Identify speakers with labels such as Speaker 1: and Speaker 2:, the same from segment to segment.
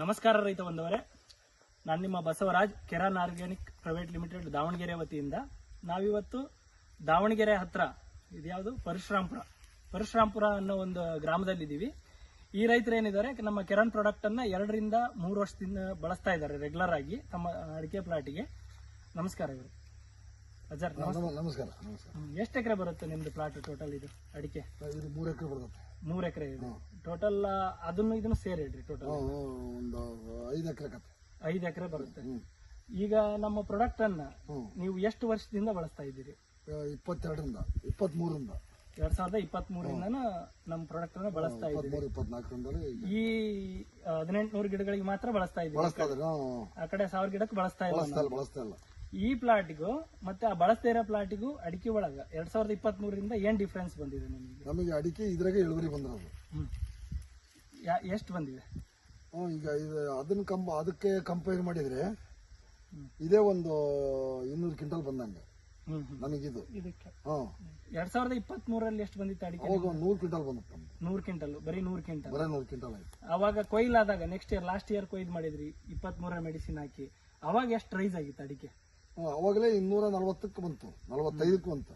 Speaker 1: ನಮಸ್ಕಾರ ರೈತ ಬಂದವರೇ, ನಾನು ನಿಮ್ಮ Basavaraj Keran organic private limited Davanagere ವತಿಯಿಂದ ನಾವಿವತ್ತು ದಾವಣಗೆರೆ ಹತ್ರ ಇದ್ಯಾವುದು ಪರಶುರಾಂಪುರ ಅನ್ನೋ ಒಂದು ಗ್ರಾಮದಲ್ಲಿದ್ದೀವಿ. ಈ ರೈತರು ಏನಿದ್ದಾರೆ ನಮ್ಮ ಕೆರಾನ್ ಪ್ರಾಡಕ್ಟ್ ಅನ್ನ 2 ರಿಂದ 3 ವರ್ಷದಿಂದ ಬಳಸ್ತಾ ಇದ್ದಾರೆ ರೆಗ್ಯುಲರ್ ಆಗಿ ತಮ್ಮ ಅಡಿಕೆ ಪ್ಲಾಟಿಗೆ. ನಮಸ್ಕಾರ ಇವರು ಅಜರ್.
Speaker 2: ನಮಸ್ಕಾರ.
Speaker 1: ಎಷ್ಟು ಎಕರೆ ಬರುತ್ತೆ ನಿಮ್ದು ಪ್ಲಾಟ್ ಟೋಟಲ್? ಇದು ಅಡಿಕೆ
Speaker 2: 3 ಎಕರೆ ಬರುತ್ತೆ.
Speaker 1: 3 ಎಕರೆ ಇದೆ ಟೋಟಲ್. ಅದನ್ನು ಇದನ್ನು ಸೇರಿ ಹೇಳ್ರಿ. ಟೋಟಲ್
Speaker 2: ಒಂದು 5 ಎಕರೆ
Speaker 1: 5 ಎಕರೆ ಬರುತ್ತೆ. ಈಗ ನಮ್ಮ ಪ್ರಾಡಕ್ಟ್ ಅನ್ನ ನೀವು ಎಷ್ಟು ವರ್ಷದಿಂದ ಬಳಸ್ತಾ ಇದ್ದೀರಿ?
Speaker 2: 22ರಿಂದ 23ರಿಂದ
Speaker 1: 2023ರಿಂದ ನಮ್ಮ ಪ್ರಾಡಕ್ಟ್ ಅನ್ನ ಬಳಸ್ತಾ ಇದ್ದೀರಿ.
Speaker 2: 24ರಿಂದ
Speaker 1: ಈ 1800 ಗಿಡಗಳಿಗೆ ಮಾತ್ರ ಬಳಸ್ತಾ ಇದ್ದೀರಿ. ಆ ಕಡೆ 1000 ಗಿಡಕ್ಕೆ ಬಳಸ್ತಾ ಇಲ್ಲ. ಈ ಪ್ಲಾಟಿಗೂ ಮತ್ತೆ ಆ ಬಳಸ್ತಾ ಇರೋ ಪ್ಲಾಟಿಗೂ ಅಡಿಕೆ ಒಳಗ 2023ರಿಂದ ಏನ್ ಡಿಫ್ರೆನ್ಸ್ ಬಂದಿದೆ ನಿಮಗೆ?
Speaker 2: ನಮಗೆ ಅಡಿಕೆ ಇದ್ರಾಗೆ ಇಳುವರಿ ಬಂದಿರೋದು.
Speaker 1: ಎಷ್ಟು ಬಂದಿದೆ?
Speaker 2: ಈಗ ಅದಕ್ಕೆ ಕಂಪೇರ್ ಮಾಡಿದ್ರೆ ಇದೇ ಒಂದು 200 ಕ್ವಿಂಟಲ್ ಬಂದಂಗೆ ನಮಗಿದು.
Speaker 1: ಇದಕ್ಕೆ 2023ರಲ್ಲಿ ಎಷ್ಟು ಬಂದಿತ್ತು ಅಡಿಕೆ?
Speaker 2: ಅವಾಗ 100 ಕ್ವಿಂಟಲ್ ಬಂದಿತ್ತು.
Speaker 1: 100 ಕ್ವಿಂಟಲ್, ಬರೀ 100 ಕ್ವಿಂಟಲ್.
Speaker 2: 100 ಕ್ವಿಂಟಲ್ ಆಯ್ತು.
Speaker 1: ಅವಾಗ ಕೊಯ್ಲಾದಾಗ ನೆಕ್ಸ್ಟ್ ಇಯರ್ ಲಾಸ್ಟ್ ಇಯರ್ ಕೊಯ್ದು ಮಾಡಿದ್ರಿ 23ರ ಮೆಡಿಸಿನ್ ಹಾಕಿ. ಅವಾಗ ಎಷ್ಟು ರೈಸ್ ಆಗಿತ್ತು ಅಡಿಕೆ?
Speaker 2: ಅವಾಗಲೇ 240ಕ್ಕೆ ಬಂತು, 45ಕ್ಕೆ ಬಂತು.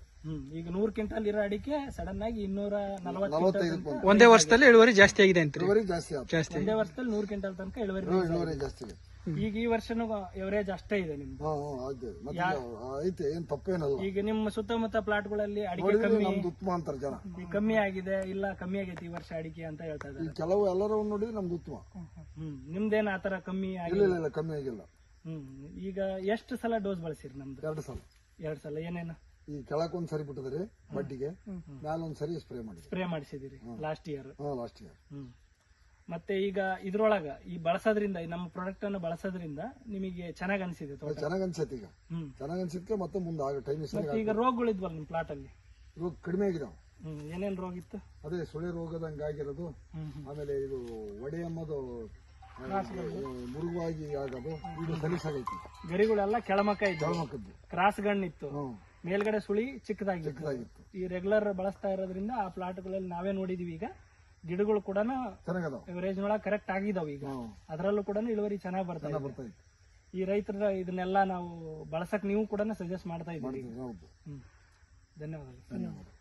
Speaker 1: ಈಗ 100 ಕ್ವಿಂಟಲ್ ಇರೋ ಅಡಿಕೆ ಸಡನ್ ಆಗಿ
Speaker 2: 245
Speaker 3: ಒಂದೇ ವರ್ಷದಲ್ಲಿ ಇಳುವರಿ ಜಾಸ್ತಿ ಆಗಿದೆ ಅಂತ.
Speaker 2: ಇಳುವರಿ ಜಾಸ್ತಿ ಆಯ್ತು.
Speaker 1: ಒಂದೇ ವರ್ಷದಲ್ಲಿ 100 ಕ್ವಿಂಟಲ್ ತನಕ
Speaker 2: ಇಳುವರಿ ಜಾಸ್ತಿ ಆಗಿದೆ.
Speaker 1: ಈಗ ಈ ವರ್ಷನೂ ಎವರೇಜ್ ಅಷ್ಟೇ ಇದೆ ನಿಮ್ದು.
Speaker 2: ಐತೆ, ಏನ್ ತಪ್ಪೇನಲ್ಲ.
Speaker 1: ಈಗ ನಿಮ್ಮ ಸುತ್ತಮುತ್ತ ಪ್ಲಾಟ್ಗಳಲ್ಲಿ ಅಡಿಕೆ ಕಮ್ಮಿ
Speaker 2: ಉತ್ತಮ ಅಂತಾರೆ ಜನ.
Speaker 1: ಕಮ್ಮಿ ಆಗಿದೆ, ಇಲ್ಲ ಕಮ್ಮಿ ಆಗೈತಿ ಈ ವರ್ಷ ಅಡಿಕೆ ಅಂತ ಹೇಳ್ತಾ ಇದ್ದಾರೆ.
Speaker 2: ಕೆಲವು ಎಲ್ಲರೂ ನೋಡಿದ್ರೆ ನಮ್ದು ಉತ್ತಮ.
Speaker 1: ನಿಮ್ದೇನ್ ಆತರ ಕಮ್ಮಿ
Speaker 2: ಇಲ್ಲ, ಕಮ್ಮಿ ಆಗಿಲ್ಲ.
Speaker 1: ಈಗ ಎಷ್ಟು ಸಲ ಡೋಸ್ ಬಳಸಿರಿ ನಮ್ದು?
Speaker 2: 2 ಸಲ.
Speaker 1: 2 ಸಲ. ಏನೇನು?
Speaker 2: ಈ ಕೆಳಕ್ ಒಂದ್ಸರಿ ಬಿಟ್ಟಿದ್ರಿ ಬಡ್ಡಿಗೆ, ಮ್ಯಾಲ ಒಂದ್ಸರಿ ಸ್ಪ್ರೇ
Speaker 1: ಮಾಡಿಸಿದಿರಿ ಲಾಸ್ಟ್ ಇಯರ್.
Speaker 2: Last year.
Speaker 1: ಮತ್ತೆ ಈಗ ಇದ್ರೊಳಗ ಈ ಬಳಸೋದ್ರಿಂದ, ನಮ್ಮ ಪ್ರಾಡಕ್ಟ್ ಅನ್ನು ಬಳಸೋದ್ರಿಂದ ನಿಮಗೆ ಚೆನ್ನಾಗ್ ಅನ್ಸಿದೆ?
Speaker 2: ಚೆನ್ನಾಗ್ ಅನ್ಸೈತಿ. ಈಗ ಚೆನ್ನಾಗ್ ಅನ್ಸಿದ್ಕೆ ಮತ್ತೆ ಮುಂದೆ ಆಗ ಟೈಮ್.
Speaker 1: ಈಗ ರೋಗಗಳಿದ್ವಲ್ಲ ನಿಮ್ ಪ್ಲಾಟ್ ಅಲ್ಲಿ?
Speaker 2: ರೋಗ ಕಡಿಮೆ ಆಗಿದಾವ.
Speaker 1: ಏನೇನ್ ರೋಗ ಇತ್ತು?
Speaker 2: ಅದೇ ಸುಳಿ ರೋಗದಂಗ ಆಗಿರೋದು, ಆಮೇಲೆ ಇದು ಒಡೆ ಎಂಬುದು ಮುರುಗಾಗಿ ಆಗೋದು, ಇದು ಸಲೀಸಾಗೈತಿ.
Speaker 1: ಗರಿಗಳೆಲ್ಲ ಕೆಳಮಕ್ಕ ಇದ್ದು, ಕ್ರಾಸ್ ಗಣ್ಣಿತ್ತು, ಮೇಲ್ಗಡೆ ಸುಳಿ ಚಿಕ್ಕದಾಗಿತ್ತು. ಈ ರೆಗ್ಯುಲರ್ ಬಳಸ್ತಾ ಇರೋದ್ರಿಂದ ಆ ಪ್ಲಾಟ್ಗಳಲ್ಲಿ ನಾವೇ ನೋಡಿದೀವಿ. ಈಗ ಗಿಡಗಳು ಕೂಡ ಎವರೇಜ್ ನೊಳಗೆ ಕರೆಕ್ಟ್ ಆಗಿದಾವ. ಈಗ ಅದರಲ್ಲೂ ಕೂಡ ಇಳುವರಿ ಚೆನ್ನಾಗಿ ಬರ್ತಾ ಇದೆ. ಈ ರೈತರ ಇದನ್ನೆಲ್ಲ ನಾವು ಬಳಸಕ್ ನೀವು ಕೂಡ ಸಜೆಸ್ಟ್ ಮಾಡ್ತಾ ಇದ್ದೀವಿ. ಧನ್ಯವಾದಗಳು.